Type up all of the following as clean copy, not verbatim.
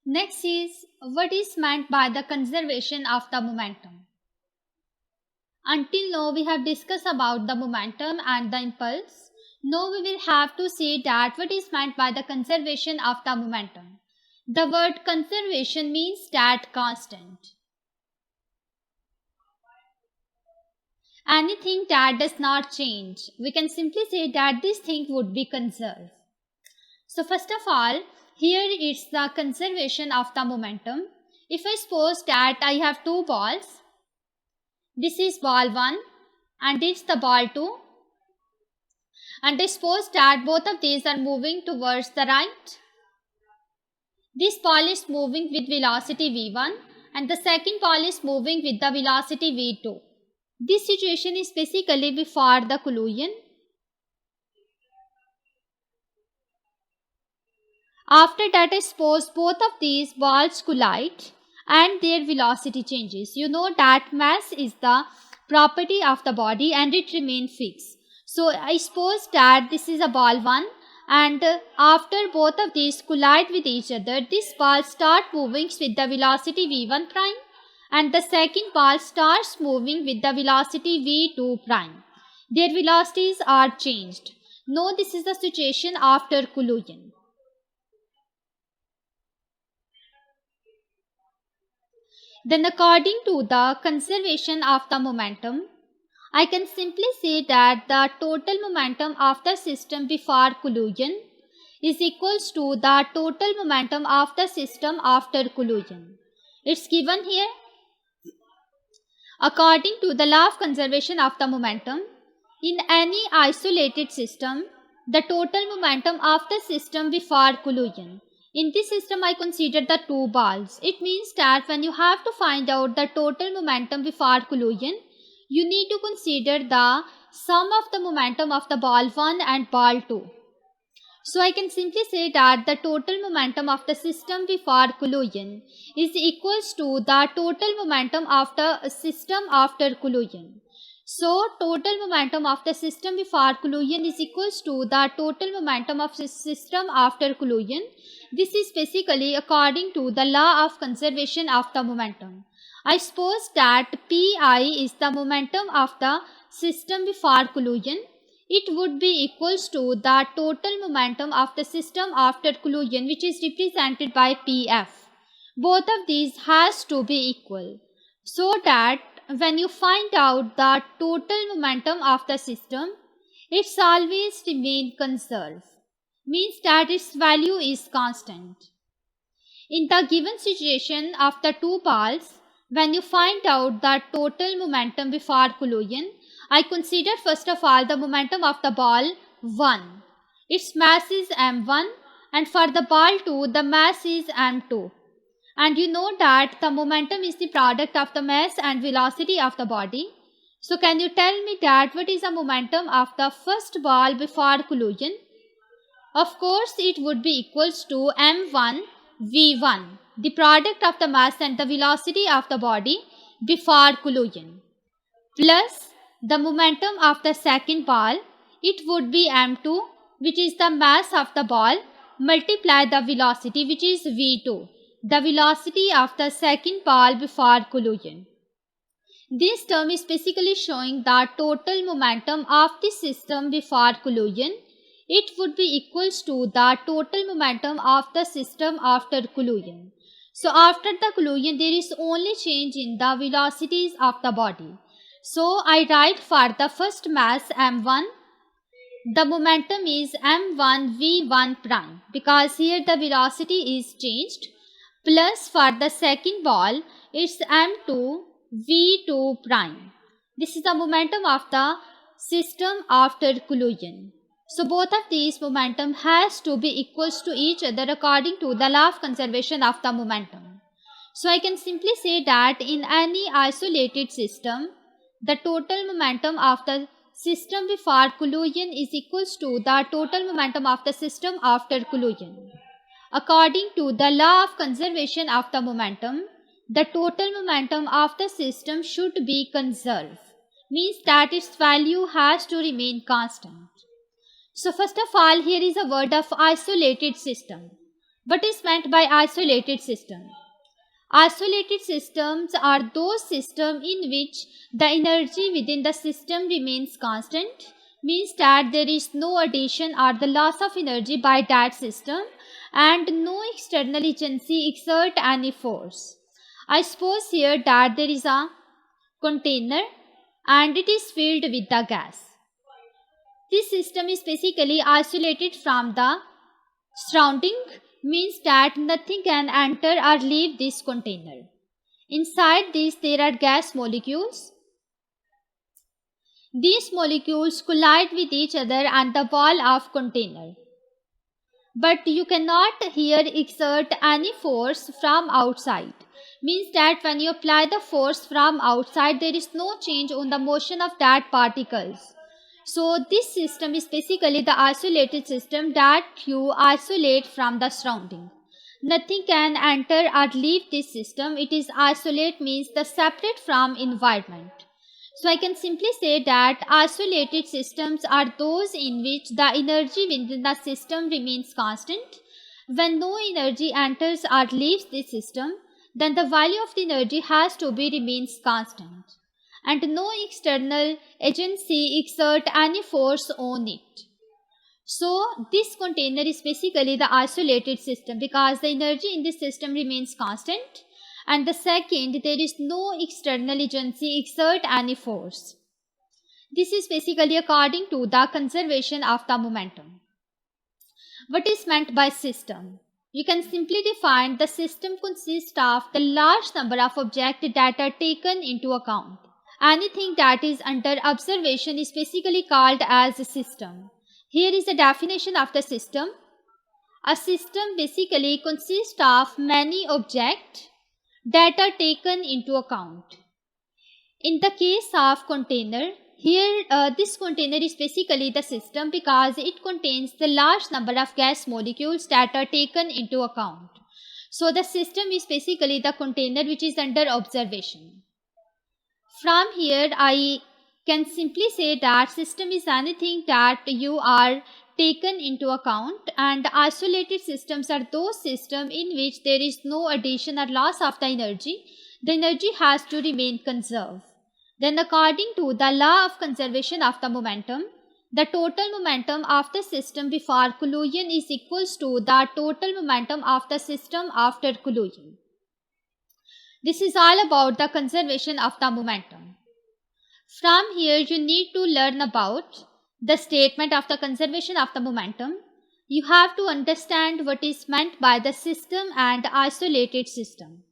Next is what is meant by the conservation of the momentum. Until now we have discussed about the momentum and the impulse. Now we will have to see that what is meant by the conservation of the momentum. The word conservation means that constant. Anything that does not change. We can simply say that this thing would be conserved. So first of all, here it's the conservation of the momentum. If I suppose that I have two balls, this is ball 1 and it's the ball 2, and I suppose that both of these are moving towards the right. This ball is moving with velocity v1 and the second ball is moving with the velocity v2. This situation is basically before the collision. After that, I suppose both of these balls collide and their velocity changes. You know that mass is the property of the body and it remains fixed. So I suppose that this is a ball 1 and after both of these collide with each other, this ball starts moving with the velocity v1 prime and the second ball starts moving with the velocity v2 prime. Their velocities are changed. Now this is the situation after collision. Then according to the conservation of the momentum, I can simply say that the total momentum of the system before collision is equals to the total momentum of the system after collision. It's given here. According to the law of conservation of the momentum, in any isolated system, the total momentum of the system before collision. In this system, I consider the two balls. It means that when you have to find out the total momentum before collision, you need to consider the sum of the momentum of the ball 1 and ball 2. So I can simply say that the total momentum of the system before collision is equals to the total momentum of the system after collision. So total momentum of the system before collision is equals to the total momentum of the system after collision. This is basically according to the law of conservation of the momentum. I suppose that Pi is the momentum of the system before collision. It would be equals to the total momentum of the system after collision, which is represented by Pf. Both of these has to be equal, so that when you find out the total momentum of the system, it's always remain conserved, means that its value is constant. In the given situation of the two balls, when you find out the total momentum before collision, I consider first of all the momentum of the ball 1. Its mass is m1 and for the ball 2 the mass is m2. And you know that the momentum is the product of the mass and velocity of the body. So can you tell me that what is the momentum of the first ball before collision? Of course it would be equals to m1 v1, the product of the mass and the velocity of the body before collision, plus the momentum of the second ball, it would be m2, which is the mass of the ball, multiply the velocity, which is v2, the velocity of the second ball before collision. This term is basically showing the total momentum of the system before collision. It would be equals to the total momentum of the system after collision. So after the collision, there is only change in the velocities of the body. So I write for the first mass m1, the momentum is m1 v1 prime because here the velocity is changed, plus for the second ball it's m2 v2 prime. This is the momentum of the system after collision. So both of these momentum has to be equals to each other according to the law of conservation of the momentum. So I can simply say that in any isolated system, the total momentum of the system before collision is equals to the total momentum of the system after collision. According to the law of conservation of the momentum, the total momentum of the system should be conserved, means that its value has to remain constant. So first of all, here is a word of isolated system. What is meant by isolated system? Isolated systems are those systems in which the energy within the system remains constant, means that there is no addition or the loss of energy by that system and no external agency exert any force. I suppose here that there is a container and it is filled with the gas. This system is basically isolated from the surrounding, means that nothing can enter or leave this container. Inside this there are gas molecules. These molecules collide with each other on the wall of container. But you cannot here exert any force from outside. Means that when you apply the force from outside, there is no change on the motion of that particles. So this system is basically the isolated system that you isolate from the surrounding. Nothing can enter or leave this system. It is isolate, means the separate from environment. So I can simply say that isolated systems are those in which the energy within the system remains constant. When no energy enters or leaves this system, then the value of the energy has to be remains constant, and no external agency exert any force on it. So this container is basically the isolated system because the energy in this system remains constant, and the second, there is no external agency exert any force. This is basically according to the conservation of the momentum. What is meant by system? You can simply define the system consists of the large number of objects that are taken into account. Anything that is under observation is basically called as a system. Here is the definition of the system. A system basically consists of many objects that are taken into account. In the case of container, here this container is basically the system because it contains the large number of gas molecules that are taken into account. So the system is basically the container which is under observation. From here I can simply say that system is anything that you are taken into account, and isolated systems are those systems in which there is no addition or loss of the energy. The energy has to remain conserved. Then according to the law of conservation of the momentum, the total momentum of the system before collision is equals to the total momentum of the system after collision. This is all about the conservation of the momentum. From here you need to learn about the statement of the conservation of the momentum. You have to understand what is meant by the system and isolated system.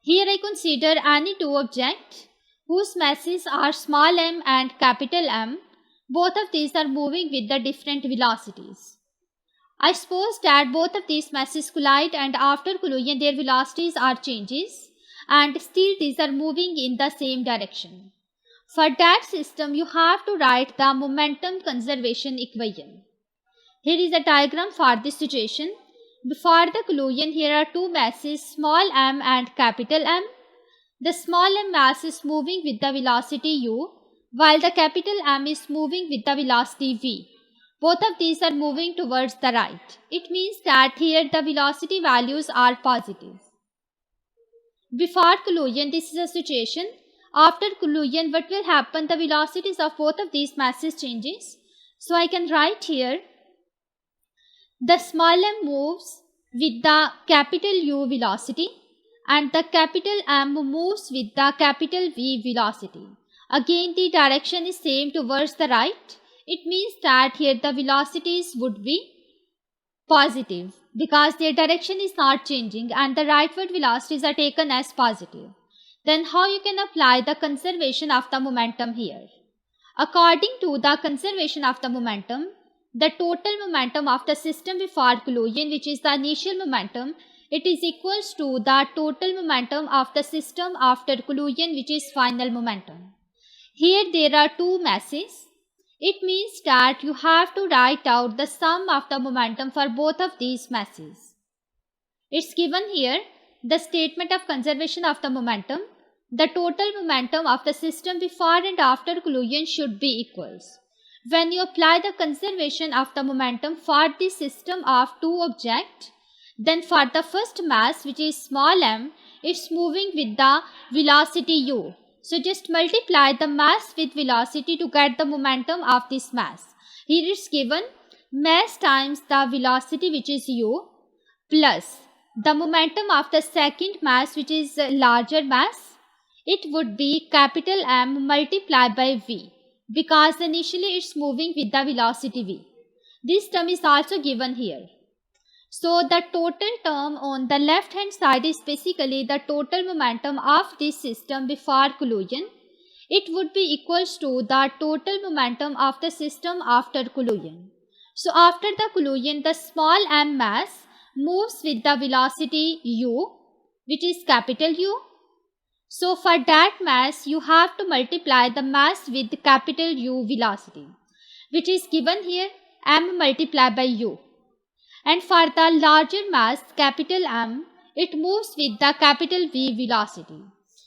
Here I consider any two objects whose masses are small m and capital M. Both of these are moving with the different velocities. I suppose that both of these masses collide, and after collision their velocities are changes, and still these are moving in the same direction. For that system you have to write the momentum conservation equation. Here is a diagram for this situation. Before the collision, here are two masses, small m and capital M. The small m mass is moving with the velocity u, while the capital M is moving with the velocity v. Both of these are moving towards the right. It means that here the velocity values are positive. Before collision, this is a situation. After collision, what will happen? The velocities of both of these masses changes. So I can write here, the small m moves with the capital U velocity and the capital M moves with the capital V velocity. Again the direction is same towards the right. It means that here the velocities would be positive because their direction is not changing and the rightward velocities are taken as positive. Then how you can apply the conservation of the momentum here? According to the conservation of the momentum, the total momentum of the system before collision, which is the initial momentum, it is equals to the total momentum of the system after collision, which is final momentum. Here there are two masses. It means that you have to write out the sum of the momentum for both of these masses. It's given here, the statement of conservation of the momentum. The total momentum of the system before and after collision should be equals. When you apply the conservation of the momentum for the system of two objects, then for the first mass, which is small m, it's moving with the velocity u. So just multiply the mass with velocity to get the momentum of this mass. Here it's given mass times the velocity, which is u, plus the momentum of the second mass, which is larger mass. It would be capital M multiplied by v, because initially it's moving with the velocity v. This term is also given here. So the total term on the left hand side is basically the total momentum of this system before collision. It would be equals to the total momentum of the system after collision. So after the collision, the small m mass moves with the velocity u, which is capital U. So for that mass, you have to multiply the mass with capital U velocity, which is given here m multiplied by u. And for the larger mass, capital M, it moves with the capital V velocity.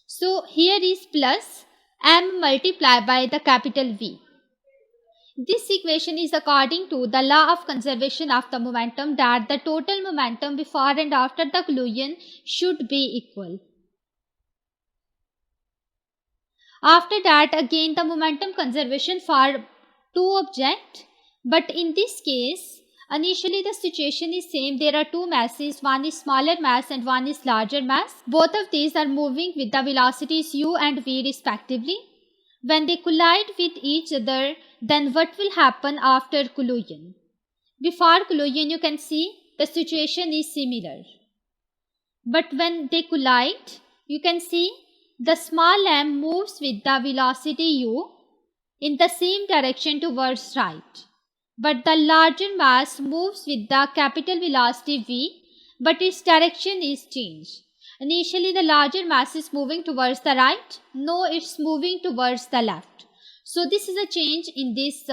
So here is plus m multiplied by the capital V. This equation is according to the law of conservation of the momentum, that the total momentum before and after the collision should be equal. After that, again the momentum conservation for two objects, but in this case, initially the situation is same. There are two masses, one is smaller mass and one is larger mass. Both of these are moving with the velocities u and v respectively. When they collide with each other, then what will happen after collision? Before collision, you can see the situation is similar. But when they collide, you can see the small m moves with the velocity u in the same direction towards right. But the larger mass moves with the capital velocity v, but its direction is changed. Initially the larger mass is moving towards the right, no, it's moving towards the left. So this is a change in this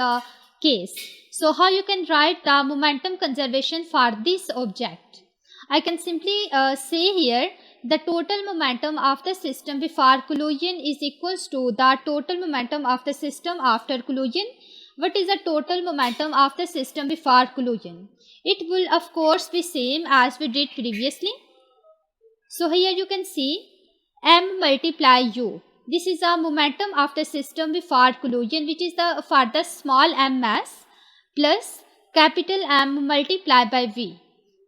case. So how you can write the momentum conservation for this object? I can simply say here the total momentum of the system before collision is equals to the total momentum of the system after collision. What is the total momentum of the system before collision? It will of course be same as we did previously. So here you can see m multiply u. This is the momentum of the system before collision, which is the for the small m mass, plus capital M multiplied by v,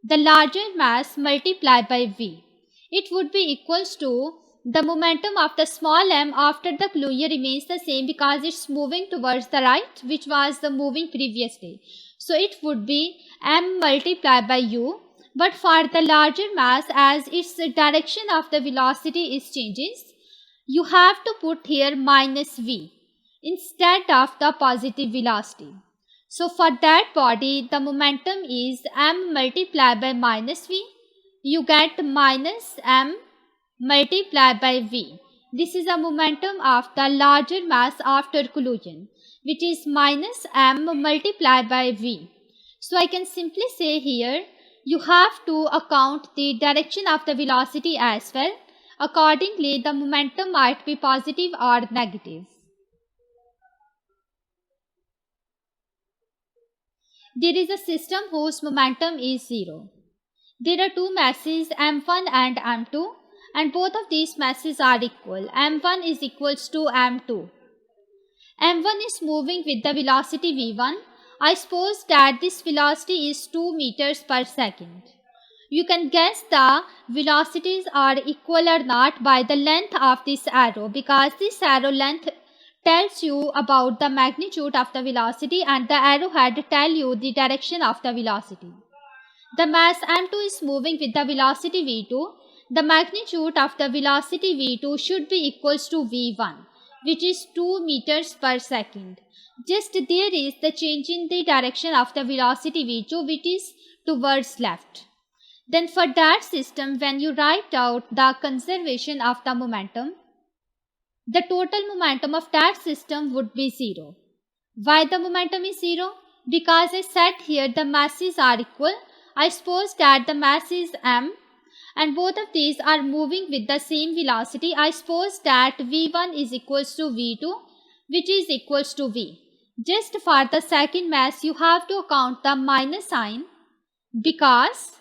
the larger mass multiplied by v. It would be equals to the momentum of the small m after the collision remains the same because it's moving towards the right, which was the moving previously. So it would be m multiplied by u. But for the larger mass, as its direction of the velocity is changes, you have to put here minus v instead of the positive velocity. So for that body, the momentum is m multiplied by minus v. You get minus m multiplied by v. This is the momentum of the larger mass after collision, which is minus m multiplied by v. So I can simply say here, you have to account the direction of the velocity as well. Accordingly, the momentum might be positive or negative. There is a system whose momentum is 0. There are two masses m1 and m2, and both of these masses are equal. m1 is equals to m2. m1 is moving with the velocity v1. I suppose that this velocity is 2 meters per second. You can guess the velocities are equal or not by the length of this arrow, because this arrow length tells you about the magnitude of the velocity and the arrowhead tell you the direction of the velocity. The mass m2 is moving with the velocity v2. The magnitude of the velocity v2 should be equals to v1, which is 2 meters per second. Just there is the change in the direction of the velocity v2, which is towards left. Then for that system, when you write out the conservation of the momentum, the total momentum of that system would be 0. Why the momentum is 0? Because I said here the masses are equal. I suppose that the mass is m and both of these are moving with the same velocity. I suppose that v1 is equals to v2, which is equals to v. Just for the second mass, you have to account the minus sign because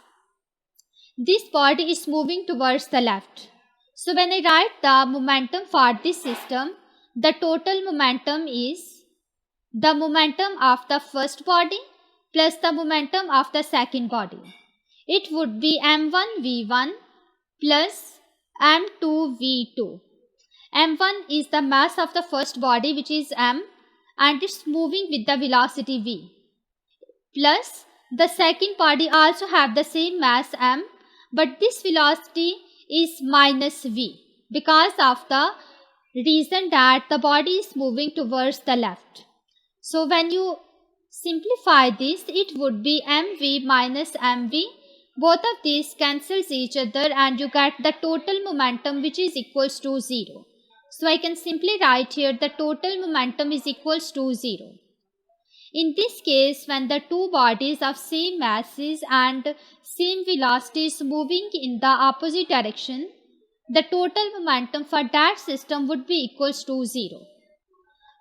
this body is moving towards the left. So when I write the momentum for this system, the total momentum is the momentum of the first body plus the momentum of the second body. It would be m1v1 plus m2v2. m1 is the mass of the first body, which is m, and it's moving with the velocity v, plus the second body also have the same mass m, but this velocity is minus v because of the reason that the body is moving towards the left. So when you simplify this, it would be mv minus mv. Both of these cancels each other and you get the total momentum, which is equals to 0. So I can simply write here the total momentum is equals to 0. In this case, when the two bodies of same masses and same velocity is moving in the opposite direction, the total momentum for that system would be equals to 0.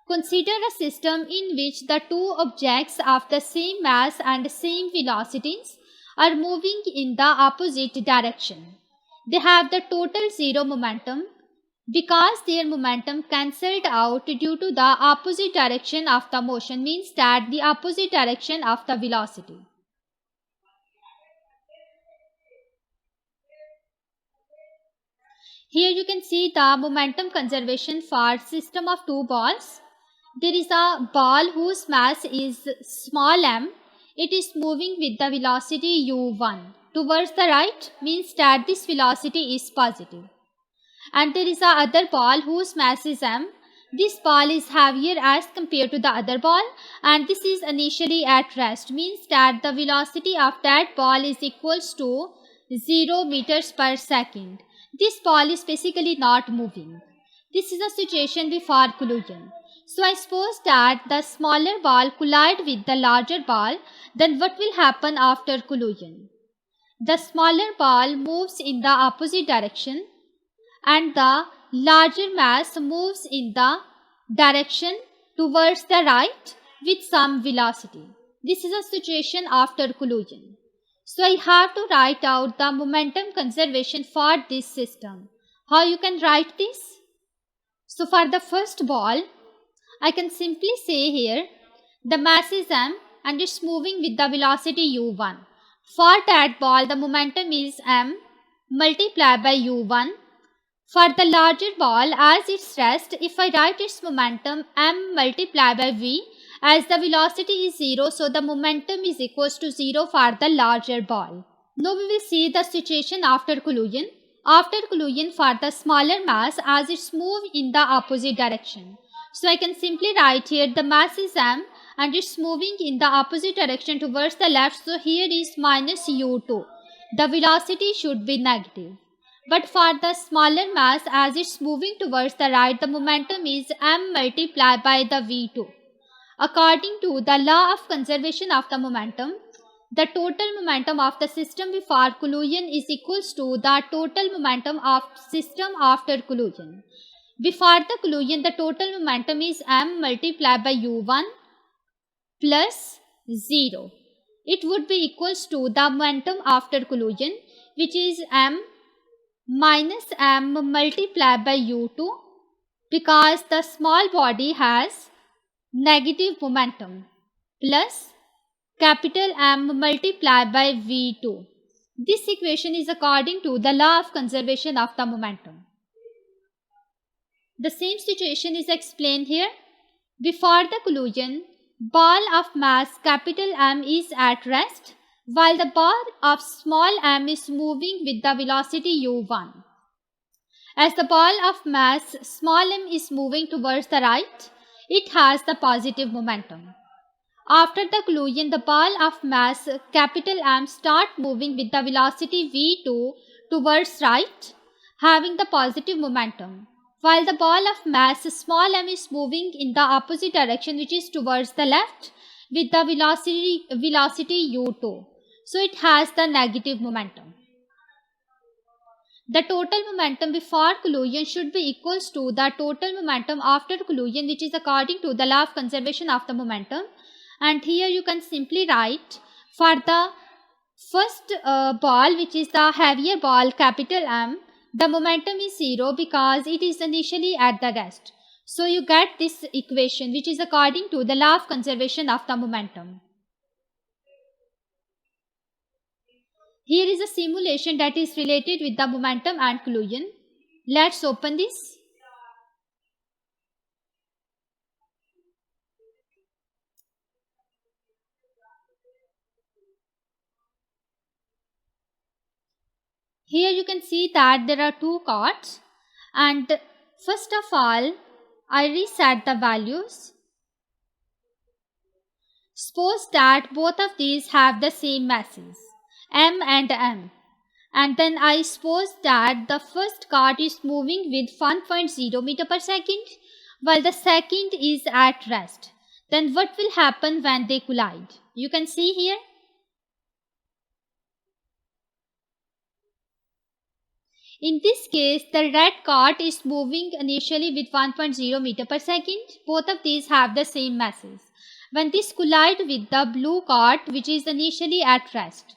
Consider a system in which the two objects of the same mass and same velocities are moving in the opposite direction. They have the total 0 momentum because their momentum cancelled out due to the opposite direction of the motion, means that the opposite direction of the velocity. Here you can see the momentum conservation for system of two balls. There is a ball whose mass is small m. It is moving with the velocity u1 towards the right, means that this velocity is positive. And there is a other ball whose mass is m. This ball is heavier as compared to the other ball, and this is initially at rest, means that the velocity of that ball is equals to 0 meters per second. This ball is basically not moving. This is a situation before collision. So I suppose that the smaller ball collide with the larger ball, then what will happen after collision? The smaller ball moves in the opposite direction and the larger mass moves in the direction towards the right with some velocity. This is a situation after collision. So I have to write out the momentum conservation for this system. How you can write this? So for the first ball, I can simply say here the mass is m and it's moving with the velocity u1. For that ball, the momentum is m multiplied by u1. For the larger ball, as its rest, if I write its momentum m multiplied by v, as the velocity is 0, so the momentum is equals to 0 for the larger ball. Now we will see the situation after collision. After collision for the smaller mass, as it's moved in the opposite direction. So I can simply write here the mass is m and it's moving in the opposite direction towards the left. So here is minus u2. The velocity should be negative. But for the smaller mass, as it's moving towards the right, the momentum is m multiplied by the v2. According to the law of conservation of the momentum, the total momentum of the system before collision is equals to the total momentum of system after collision. Before the collision, the total momentum is m multiplied by u1 plus 0. It would be equals to the momentum after collision, which is m minus m multiplied by u2, because the small body has negative momentum, plus capital M multiplied by v2. This equation is according to the law of conservation of the momentum. The same situation is explained here. Before the collision, ball of mass capital M is at rest, while the ball of small m is moving with the velocity u1. As the ball of mass small m is moving towards the right, it has the positive momentum. After the collision, the ball of mass capital M start moving with the velocity v2 towards right, having the positive momentum, while the ball of mass small m is moving in the opposite direction, which is towards the left, with the velocity u2. So it has the negative momentum. The total momentum before collision should be equals to the total momentum after collision, which is according to the law of conservation of the momentum. And here you can simply write for the first ball, which is the heavier ball, capital M, the momentum is 0 because it is initially at the rest. So you get this equation, which is according to the law of conservation of the momentum. Here is a simulation that is related with the momentum and collision. Let's open this. Here you can see that there are two cards, and first of all I reset the values. Suppose that both of these have the same masses, M and M, and then I suppose that the first card is moving with 1.0 meter per second while the second is at rest. Then what will happen when they collide? You can see here. In this case, the red cart is moving initially with 1.0 meter per second. Both of these have the same masses. When this collide with the blue cart, which is initially at rest,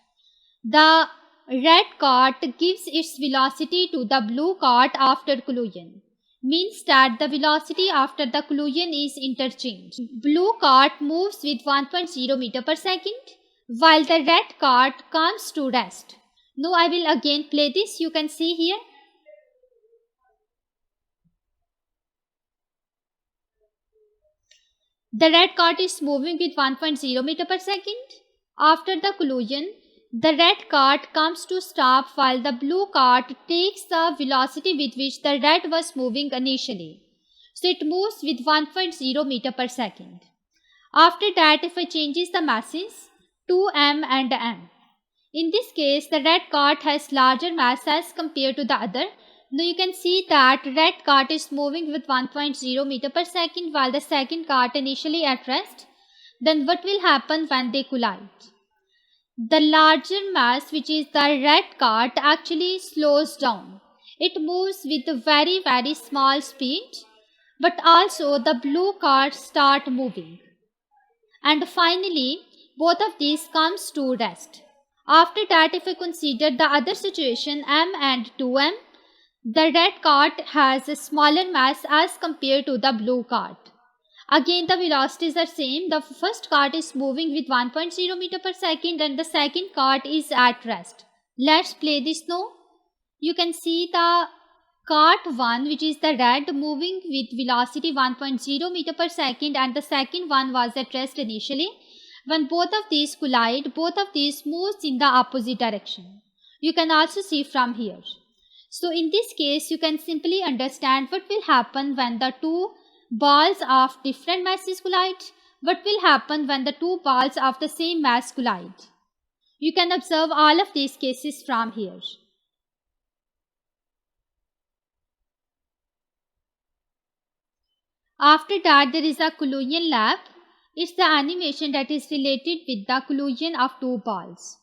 the red cart gives its velocity to the blue cart after collision. Means that the velocity after the collision is interchanged. Blue cart moves with 1.0 meter per second, while the red cart comes to rest. Now I will again play this. You can see here. The red cart is moving with 1.0 meter per second. After the collision, the red cart comes to stop while the blue cart takes the velocity with which the red was moving initially. So it moves with 1.0 meter per second. After that, if it changes the masses to M and M. In this case, the red cart has larger mass as compared to the other. Now you can see that red cart is moving with 1.0 meter per second while the second cart initially at rest. Then what will happen when they collide? The larger mass, which is the red cart, actually slows down. It moves with a very small speed, but also the blue carts start moving. And finally, both of these comes to rest. After that, if we consider the other situation, M and 2M, the red cart has a smaller mass as compared to the blue cart. Again, the velocities are same. The first cart is moving with 1.0 meter per second and the second cart is at rest. Let's play this now. You can see the cart 1, which is the red, moving with velocity 1.0 meter per second, and the second one was at rest initially. When both of these collide, both of these moves in the opposite direction. You can also see from here. So in this case, you can simply understand what will happen when the two balls of different masses collide. What will happen when the two balls of the same mass collide. You can observe all of these cases from here. After that, there is a collision lap. It's the animation that is related with the collision of two balls.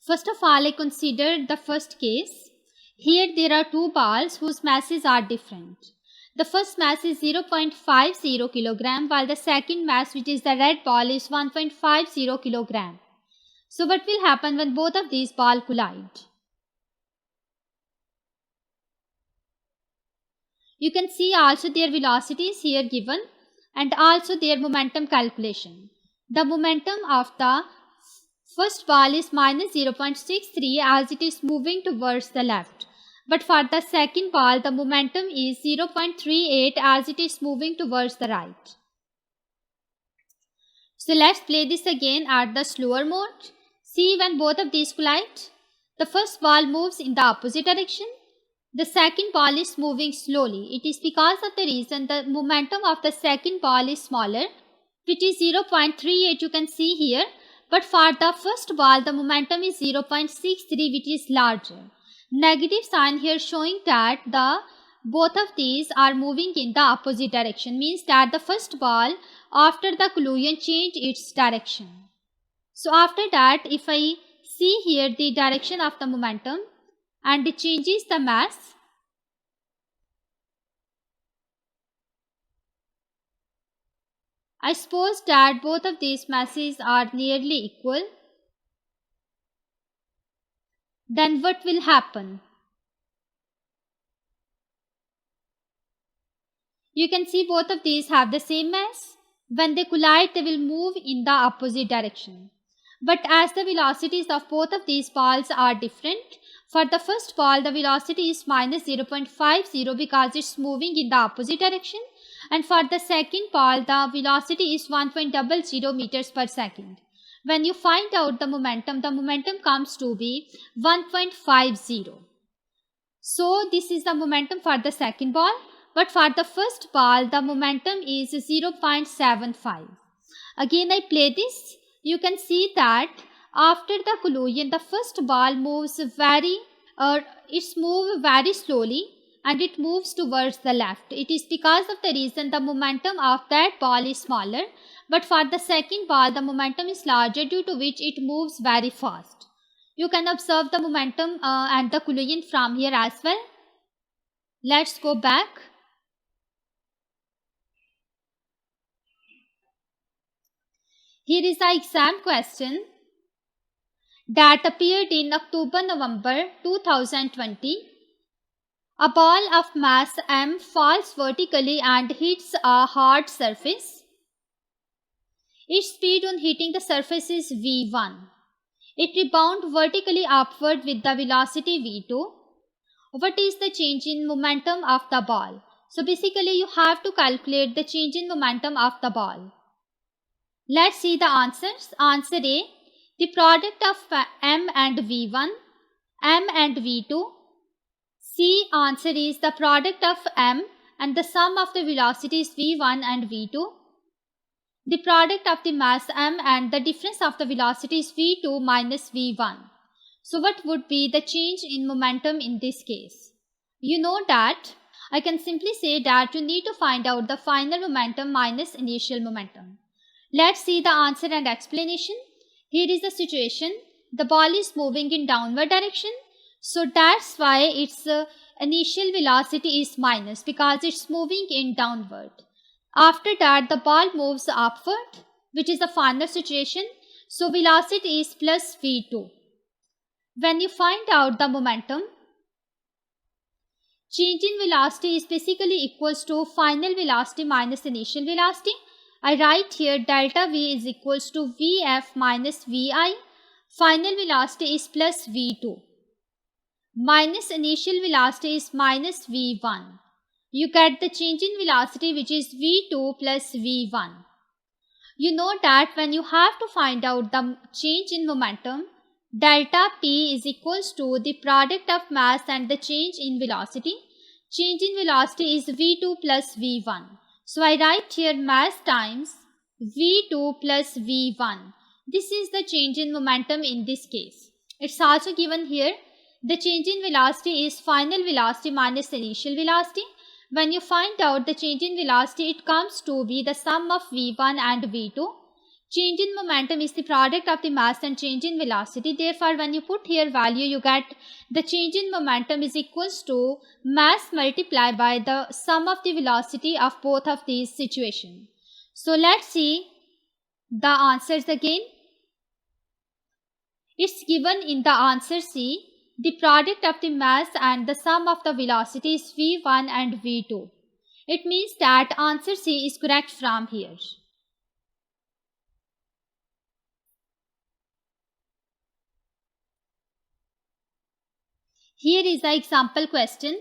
First of all, I consider the first case. Here there are two balls whose masses are different. The first mass is 0.50 kg while the second mass, which is the red ball, is 1.50 kg. So what will happen when both of these balls collide? You can see also their velocities here given and also their momentum calculation. The momentum of the first ball is minus 0.63 as it is moving towards the left. But for the second ball, the momentum is 0.38 as it is moving towards the right. So let's play this again at the slower mode. See, when both of these collide, the first ball moves in the opposite direction. The second ball is moving slowly. It is because of the reason the momentum of the second ball is smaller, which is 0.38 you can see here. But for the first ball, the momentum is 0.63, which is larger. Negative sign here showing that both of these are moving in the opposite direction, means that the first ball after the collision changed its direction. So after that, if I see here the direction of the momentum and it changes the mass, I suppose that both of these masses are nearly equal. Then what will happen? You can see both of these have the same mass. When they collide, they will move in the opposite direction. But as the velocities of both of these balls are different, for the first ball, the velocity is minus 0.50 because it's moving in the opposite direction. And for the second ball, the velocity is 1.00 meters per second. When you find out the momentum comes to be 1.50. So this is the momentum for the second ball. But for the first ball, the momentum is 0.75. Again, I play this. You can see that after the collision, the first ball moves very slowly and it moves towards the left. It is because of the reason the momentum of that ball is smaller. But for the second ball, the momentum is larger, due to which it moves very fast. You can observe the momentum and the collision from here as well. Let's go back. Here is the exam question that appeared in October-November 2020. A ball of mass m falls vertically and hits a hard surface. Its speed on hitting the surface is v1. It rebounds vertically upward with the velocity v2. What is the change in momentum of the ball? So basically you have to calculate the change in momentum of the ball. Let's see the answers. Answer A, the product of m and v1, m and v2. C, answer is the product of m and the sum of the velocities v1 and v2. The product of the mass m and the difference of the velocities v2 minus v1. So what would be the change in momentum in this case? You know that I can simply say that you need to find out the final momentum minus initial momentum. Let's see the answer and explanation. Here is the situation. The ball is moving in downward direction. So that's why its initial velocity is minus, because it's moving in downward. After that, the ball moves upward, which is the final situation. So velocity is plus v2. When you find out the momentum, change in velocity is basically equals to final velocity minus initial velocity. I write here delta v is equals to vf minus vi. Final velocity is plus v2. Minus initial velocity is minus v1. You get the change in velocity, which is v2 plus v1. You know that when you have to find out the change in momentum, delta p is equals to the product of mass and the change in velocity. Change in velocity is v2 plus v1. So I write here mass times v2 plus v1. This is the change in momentum in this case. It's also given here. The change in velocity is final velocity minus initial velocity. When you find out the change in velocity, it comes to be the sum of v1 and v2. Change in momentum is the product of the mass and change in velocity. Therefore, when you put here value, you get the change in momentum is equals to mass multiplied by the sum of the velocity of both of these situations. So let's see the answers again. It's given in the answer C. The product of the mass and the sum of the velocity is v1 and v2. It means that answer C is correct from here. Here is the example question.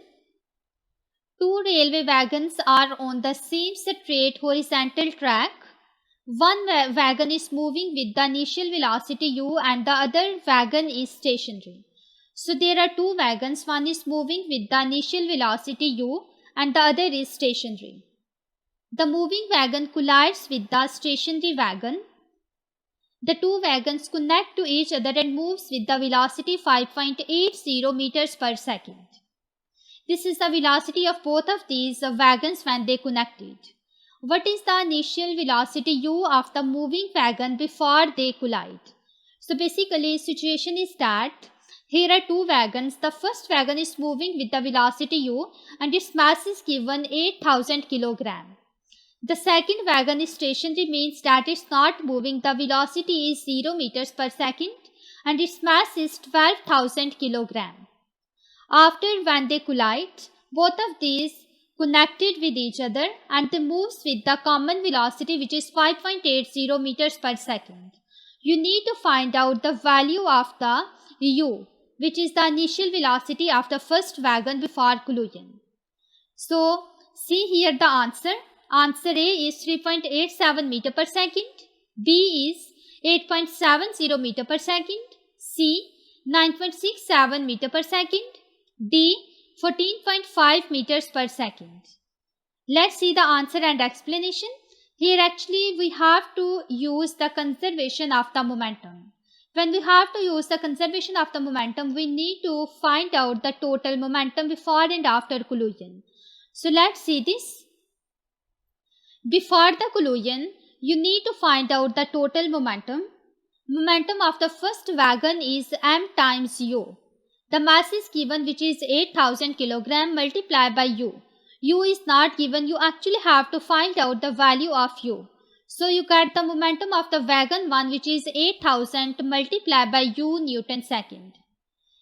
Two railway wagons are on the same straight horizontal track. One wagon is moving with the initial velocity u and the other wagon is stationary. So there are two wagons, one is moving with the initial velocity u and the other is stationary. The moving wagon collides with the stationary wagon. The two wagons connect to each other and moves with the velocity 5.80 meters per second. This is the velocity of both of these wagons when they connected. What is the initial velocity u of the moving wagon before they collide? So basically, situation is that here are two wagons. The first wagon is moving with the velocity u and its mass is given 8,000 kilogram. The second wagon is stationary, means that it's not moving. The velocity is 0 meters per second and its mass is 12,000 kilogram. After when they collide, both of these connected with each other and they moves with the common velocity which is 5.80 meters per second. You need to find out the value of the u, which is the initial velocity of the first wagon before collision. So see here the answer. Answer A is 3.87 meter per second, B is 8.70 meter per second, C 9.67 meter per second, D 14.5 meters per second. Let's see the answer and explanation. Here actually we have to use the conservation of the momentum. When we have to use the conservation of the momentum, we need to find out the total momentum before and after collision. So let's see this. Before the collision, you need to find out the total momentum. Momentum of the first wagon is m times u. The mass is given, which is 8,000 kilogram multiplied by u. U is not given. You actually have to find out the value of u. So you get the momentum of the wagon 1, which is 8,000 multiplied by u Newton second.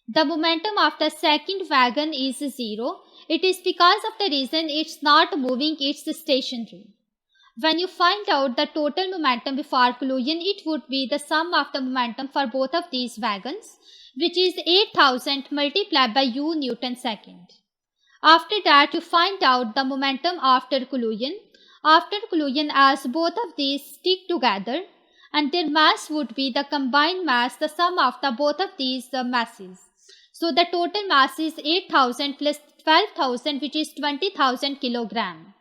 The momentum of the second wagon is 0. It is because of the reason it's not moving, it's stationary. When you find out the total momentum before collision, it would be the sum of the momentum for both of these wagons, which is 8,000 multiplied by u Newton second. After that, you find out the momentum after collision. After collision, as both of these stick together and their mass would be the combined mass, the sum of the both of these masses. So the total mass is 8,000 plus 12,000, which is 20,000 kilogram.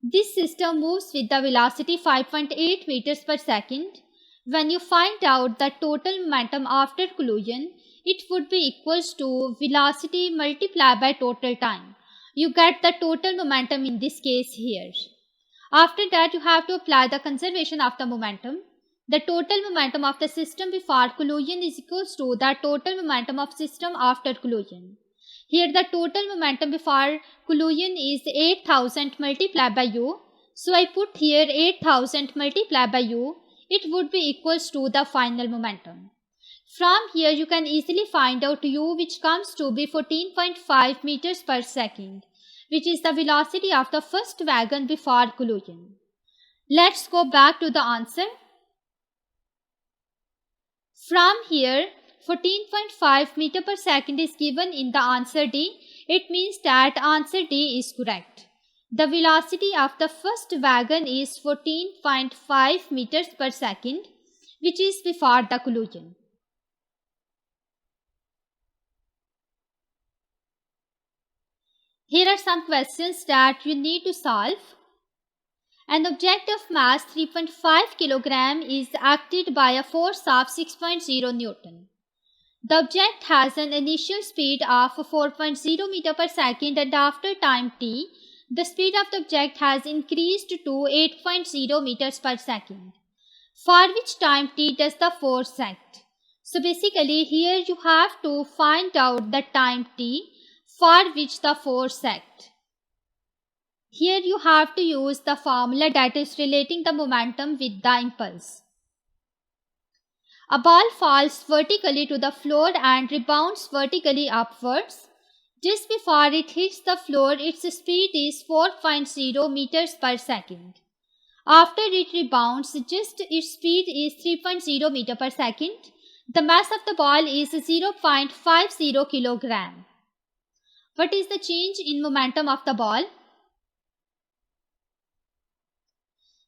This system moves with the velocity 5.8 meters per second. When you find out the total momentum after collision, it would be equals to velocity multiplied by total time. You get the total momentum in this case here. After that, you have to apply the conservation of the momentum. The total momentum of the system before collision is equals to the total momentum of system after collision. Here the total momentum before collision is 8,000 multiplied by u. So I put here 8,000 multiplied by u. It would be equals to the final momentum. From here you can easily find out u, which comes to be 14.5 meters per second, which is the velocity of the first wagon before collision. Let's go back to the answer. From here 14.5 meter per second is given in the answer D. It means that answer D is correct. The velocity of the first wagon is 14.5 meters per second, which is before the collision. Here are some questions that you need to solve. An object of mass 3.5 kg is acted by a force of 6.0 Newton. The object has an initial speed of 4.0 meter per second and after time t, the speed of the object has increased to 8.0 meters per second. For which time t does the force act? So basically here you have to find out the time t for which the force act. Here you have to use the formula that is relating the momentum with the impulse. A ball falls vertically to the floor and rebounds vertically upwards. Just before it hits the floor, its speed is 4.0 meters per second. After it rebounds, its speed is 3.0 meter per second. The mass of the ball is 0.50 kilogram. What is the change in momentum of the ball?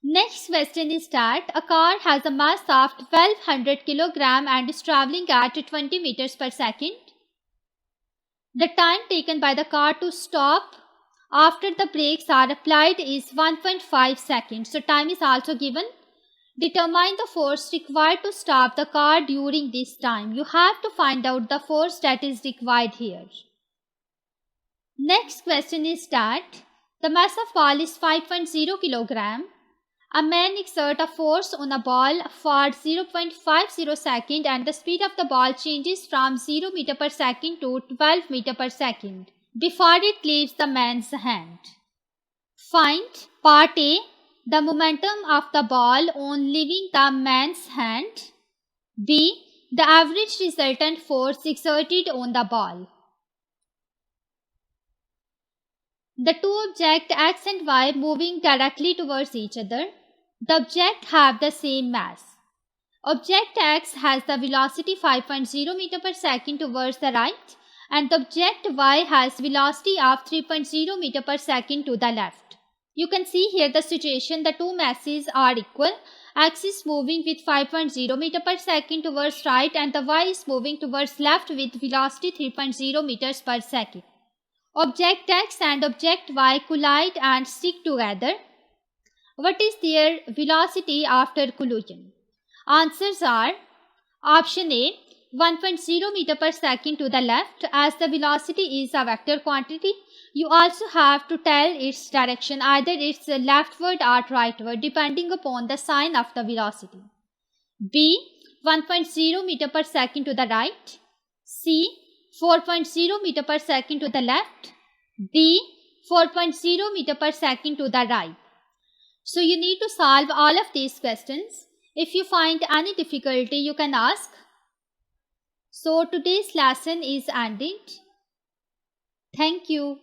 Next question is that a car has a mass of 1200 kg and is traveling at 20 meters per second. The time taken by the car to stop after the brakes are applied is 1.5 seconds. So time is also given. Determine the force required to stop the car during this time. You have to find out the force that is required here. Next question is that the mass of ball is 5.0 kilogram. A man exerts a force on a ball for 0.50 second and the speed of the ball changes from 0 meter per second to 12 meter per second before it leaves the man's hand. Find part A, the momentum of the ball on leaving the man's hand. B, the average resultant force exerted on the ball. The two objects X and Y moving directly towards each other. The objects have the same mass. Object X has the velocity 5.0 meter per second towards the right and the object Y has velocity of 3.0 meter per second to the left. You can see here the situation, the two masses are equal. X is moving with 5.0 meter per second towards right and the Y is moving towards left with velocity 3.0 meters per second. Object X and object Y collide and stick together. What is their velocity after collision? Answers are option A, 1.0 meter per second to the left. As the velocity is a vector quantity, you also have to tell its direction, either it's leftward or rightward depending upon the sign of the velocity. B, 1.0 meter per second to the right. C, 4.0 meter per second to the left. D, 4.0 meter per second to the right. So you need to solve all of these questions. If you find any difficulty, you can ask. So today's lesson is ended. Thank you.